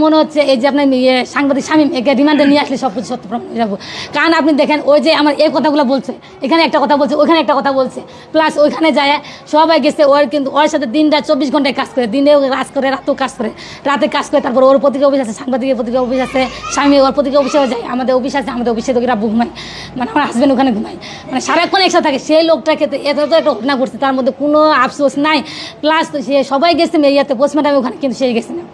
মনে হচ্ছে এই যে আপনার সাংবাদিক শামীম একে রিমান্ডে নিয়ে আসলে সব কিছু সত্য প্রমাণ হয়ে যাবো। কারণ আপনি দেখেন ওই যে আমার এই কথাগুলো বলছে, এখানে একটা কথা বলছে, ওইখানে একটা কথা বলছে, প্লাস ওইখানে যায় সবাই গেছে ওর, কিন্তু ওর সাথে দিনটা 24 ঘন্টায় কাজ করে, দিনেও কাজ করে, রাতেও কাজ করে, রাতে কাজ করে, তারপর ওর পত্রিকা অফিস আছে, সাংবাদিকের পত্রিকা অফিস আছে, স্বামী ওর পত্রিকা অফিসেও যায়, আমাদের অফিস আছে, আমাদের অফিসে তো এরা ঘুমায়, মানে আমার হাজব্যান্ড ওখানে ঘুমায়, মানে সারাক্ষণ একসাথে থাকে। সেই লোকটাকে এত তো একটা ঘটনা করছে, তার মধ্যে কোনো আফসোস নাই, প্লাস সে সবাই গেছে ইয়াতে পোস্টমর্টমে ওখানে, কিন্তু সেই গেছে না।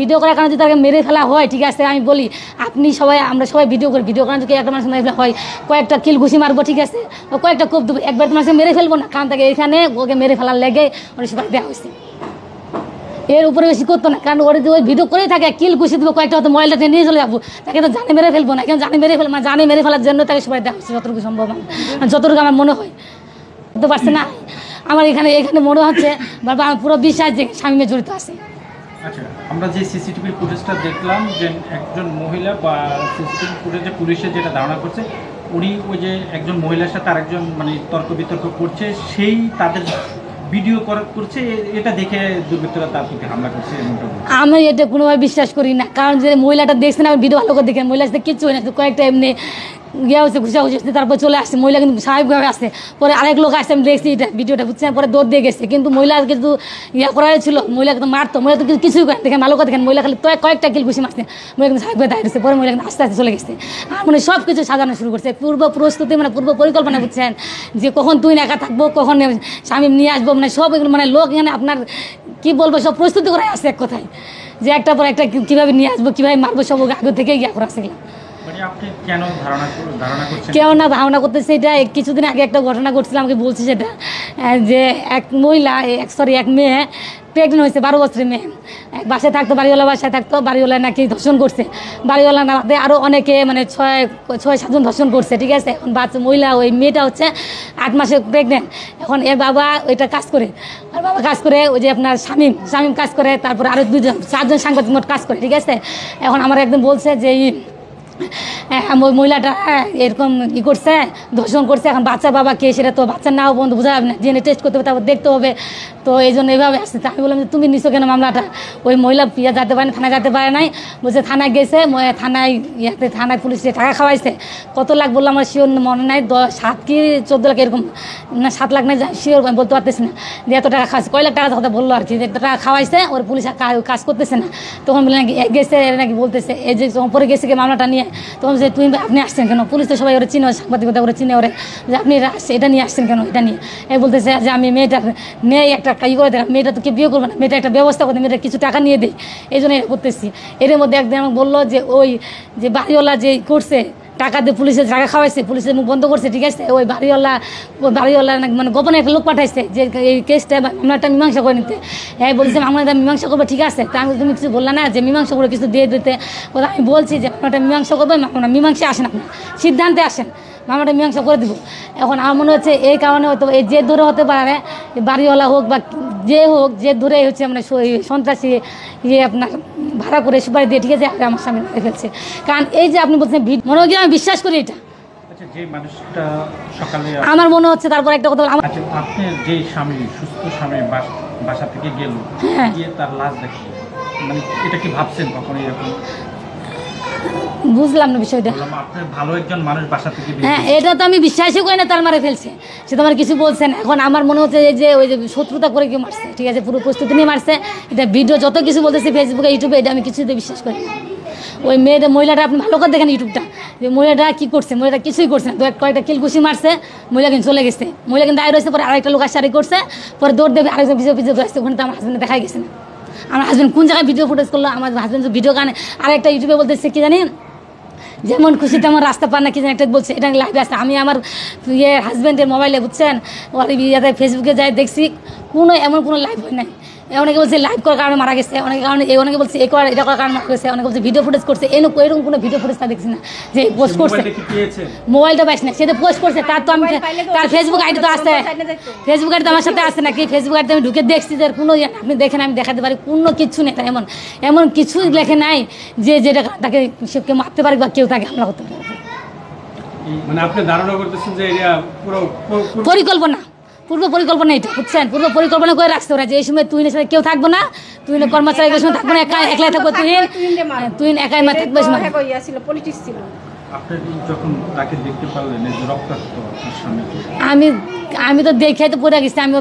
ভিডিও করার কারণে যদি তাকে মেরে ফেলা হয়, ঠিক আছে, আমি বলি আপনি সবাই, আমরা সবাই ভিডিও করি, ভিডিও করার যদি একটা মানুষ মেরে ফেলা হয়, কয়েকটা কিল ঘুষি মারবো, ঠিক আছে, কয়েকটা কোপ দেবো, একবার তো মানুষকে মেরে ফেলবো না, কারণ তাকে এখানে ওকে মেরে ফেলার লেগে ওর সবাই দেওয়া হয়েছে, এর উপরে বেশি করতো না। কারণ ওর যদি ওই ভিডিও করেই থাকে, কিল ঘুষি দেবো, কয়েকটা হয়তো মোবাইলটা নিয়ে চলে যাবো, তাকে তো জানে মেরে ফেলবো না, কেন জানে মেরে ফেলবো, মানে জানে মেরে ফেলার জন্য তাকে সবাই দেওয়া হচ্ছে যতটুকু সম্ভব, যতটুকু আমার মনে হয়। বুঝতে পারছে না, আমার এখানে মনে হচ্ছে বাবা আমার পুরো বিশ্বাস যে স্বামী জড়িত আছে। আচ্ছা, আমরা যে সিসিটিভি ফুটেজটা দেখলাম, যে একজন মহিলা বা সিসিটিভি ফুটেজে পুলিশের যেটা ধারণা করছে, উনি ওই যে একজন মহিলার সাথে আরেকজন মানে তর্ক বিতর্ক করছে, সেই তাদের ভিডিও করছে, এটা দেখে দুর্বৃত্তরা তার প্রতি হামলা করছে। আমি এটা কোনোভাবে বিশ্বাস করি না, কারণ যে মহিলাটা দেখছে না, আমি ভিডিও ভালো করে দেখেন, মহিলার সাথে কিচ্ছু হয় না, কয়েকটা এমনি ইয়ে হচ্ছে, ঘুষাঘুষি হচ্ছে, তারপর চলে আসছে, মহিলা কিন্তু স্বাভাবিকভাবে আসছে, পরে আরেক লোক আসছে, আমি দেখছি এটা ভিডিওটা, বুঝছেন, পরে দৌড় দিয়ে গেছে, কিন্তু মহিলা কিন্তু ইয়া করাই ছিল, মহিলাকে তো মারতো, মহিলা তো কিছুই করে দেখেন, ভালো করে দেখেন, মহিলা খালি তো কয়েকটা কিল ঘুষি মারছে, মহিলা কিন্তু স্বাভাবিকভাবে দাঁড়িয়ে দিচ্ছে, পরে মহিলা কিন্তু আস্তে আস্তে চলে গেছে, আর মানে সব কিছু সাজানো শুরু করছে, পূর্ব প্রস্তুতি, মানে পূর্ব পরিকল্পনা, বুঝছেন, যে কখন তুই একা থাকবো, কখন স্বামী নিয়ে আসবো, মানে সব এগুলো, মানে লোক এখানে আপনার কী বলবো, সব প্রস্তুতি করে আসছে এক কথায়, যে একটা পর একটা কীভাবে নিয়ে আসবো, কীভাবে মারবো, সব আগে থেকে ইয়া করা আছে। কেউ না ধারণা করতেছে, এটা কিছুদিন আগে একটা ঘটনা ঘটছিল, আমাকে বলছে সেটা, যে এক মহিলা এক মেয়ে প্রেগনেন্ট হয়েছে, 12 বছরের মেয়ে, এক বাসায় থাকতো, বাড়িওয়ালা বাসায় থাকতো, বাড়িওয়ালা নাকি ধর্ষণ করছে, বাড়িওয়ালা না আরও অনেকে, মানে 6-7 জন ধর্ষণ করছে, ঠিক আছে। এখন বাচ্চা মহিলা, ওই মেয়েটা হচ্ছে 8 মাসে প্রেগনেন্ট, এখন এর বাবা ওইটা কাজ করে, আর বাবা কাজ করে, ওই যে আপনার শামীম কাজ করে, তারপরে আরও 4 জন সাংবাদিক মোট কাজ করে, ঠিক আছে। এখন আমার একদম বলছে যে ওই মহিলাটা এরকম ই করছে, ধর্ষণ করছে, এখন বাচ্চার বাবা কে সেটা তো বাচ্চার নাও বন্ধু বোঝা যাবে না, ডিএনএ টেস্ট করতে হবে, তারপর দেখতে হবে, তো এই জন্য এইভাবে আসছে। আমি বললাম যে তুমি নিছো কেন মামলাটা? ওই মহিলা যেতে পারে না, থানায় যেতে পারে নাই, বলছে থানায় গেছে, থানায় পুলিশে টাকা খাওয়াইছে, কত লাখ বললাম আমার শিওর মনে নাই, 7 কি 14 লাখ এরকম, না 7 লাখ নাই শিওর বলতে পারতেছি না, যে এত টাকা খাওয়াইছে, কয় লাখ টাকা কথা বললো আর কি, এত টাকা খাওয়াইছে, ওর পুলিশ কাজ করতেছে না, তখন বলে নাকি গেছে, নাকি বলতেছে এই যে পরে গেছে কি মামলাটা নিয়ে, তখন যে তুমি আপনি আসছেন কেন, পুলিশ তো সবাই ওরা চিনে, সাংবাদিকতা ওরা চিনে, ওরে যে আপনি এটা নিয়ে আসছেন কেন, এটা নিয়ে বলতেছে যে আমি মেয়েটার মেয়ে একটা ই করে দেখ, মেয়েটা তো কেউ বিয়ে করবে না, মেয়েটা একটা ব্যবস্থা করে, মেয়েটা কিছু টাকা নিয়ে দেয়, এই জন্য এটা করতেছি। এর মধ্যে একদিন আমাকে বললো যে ওই যে বাড়িওয়ালা যে করছে, টাকা দিয়ে পুলিশের টাকা খাওয়াইছে, পুলিশের মুখ বন্ধ করছে, ঠিক আছে, ওই বাড়িওয়ালা মানে গোপনে একটা লোক পাঠাইছে যে এই কেসটা মামলাটা মীমাংসা করে নিতে, হ্যাঁ বলছে মামলাটা মীমাংসা করবে, ঠিক আছে। তা আমি তুমি কিছু বললা না যে মীমাংসা করে কিছু দিয়ে দিতে, আমি বলছি যে মামলাটা মীমাংসা করবে, মীমাংসা আসেন, আপনার সিদ্ধান্তে আসেন, মামলাটা মীমাংসা করে দিব। এখন আমার মনে হচ্ছে এই কারণে হয়তো এই জেদ ধরে হতে পারে, বাড়িওয়ালা হোক বা যে হোক, জেদ ধরে হচ্ছে মানে সন্ত্রাসী আপনার ভাড়া করে সুপারি দিয়ে, ঠিক আছে, আমার সামনে মেরে ফেলছে। কারণ এই যে আপনি বলছেন মনে হয়, আমি বিশ্বাস করি এটা, আমার মনে হচ্ছে। তারপর একটা কথা, আপনার যে স্বামী, সুস্থ স্বামী বাসা থেকে গেল, গিয়ে তার লাশ দেখি, মানে এটা কি ভাবছেন কখনো এরকম? বুঝলাম না বিষয়টা। আপনার ভালো একজন মানুষ বাসা থেকে, হ্যাঁ, এটা তো আমি বিশ্বাসই করি না তার মারে ফেলছে, সে তো আমার কিছু বলছেন। এখন আমার মনে হচ্ছে যে ওই যে শত্রুতা করে কেউ মারছে, ঠিক আছে, পুরো প্রস্তুতি নিয়ে মারছে, এটা ভিডিও যত কিছু বলতেছে ফেসবুকে, ইউটিউবে, এটা আমি কিছুতে বিশ্বাস করি না। ওই মহিলাটা আপনি ভালো করে দেখেন ইউটিউবটা, যে মহিলাটা কী করছে, মহিলাটা কিছুই করছে না, কয়েকটা কিল ঘুষি মারছে, মহিলা কিন্তু চলে গেছে, মহিলা কিন্তু দাঁড়িয়ে রয়েছে, পরে আরেকটা লোক আসারি করছে, পরে দৌড় দেবে, আরেকজন পিছিয়ে আসছে, ওখানে তো আমার হাজব্যান্ড দেখাই গেছে না। আমার হাজব্যান্ড কোন জায়গায় ভিডিও ফুটেজ করলো, আমার হাজব্যান্ড ভিডিও গানে আরেকটা ইউটিউবে বলতেছে কি জানি, যেমন খুশি তেমন রাস্তা পান না, কি যেন একটা বলছে, এটা লাইভে আসছে। আমি আমার হাজব্যান্ডের মোবাইলে, বুঝছেন, ওর ফেসবুকে যাই দেখছি, এমন কোনো লাইভ হয় নাই। অনেকে বলছে লাইভ করার কারণে মারা গেছে, অনেকে বলছে এটা করার কারণে মারা গেছে, অনেকে বলছে ভিডিও ফুটেজ করছে, এরকম কোনো ভিডিও ফুটেজ তা দেখছি না যে পোস্ট করছে, মোবাইলটা পাইছি না, সেটা পোস্ট করছে, তার তো আমি তার ফেসবুক আইডি তো আসছে, ফেসবুক আইডি তো আমার সাথে আসছে নাকি, ফেসবুক আইডিতে আমি ঢুকে দেখছি, যে কোনো আপনি দেখেন, আমি দেখাতে পারি কোনো কিছু নেই, এমন কিছু লেখে নাই যে যেটা তাকে কেউ মারতে পারে বা কেউ তাকে হামলা করতে পারে। মানে আপনি ধারণা করতেছেন যে এটা পুরো পূর্ব পরিকল্পনা এটা বুঝছেন, পূর্ব পরিকল্পনা করে রাখছে ওরা যে এই সময় তুহিনের সাথে কেউ থাকবো না, তুহিনের কর্মচারীদের সময় থাকবো না, একলাই থাকবো তুহিন একাই মা থাকবে সময়। ছিল পলিটিক্স ছিল। আপনি যখন তাকে দেখতে পারলেন এই যে রক্তাক্ত আপনার স্বামীকে, আমি তো দেখে তো পড়ে গেছি, আমি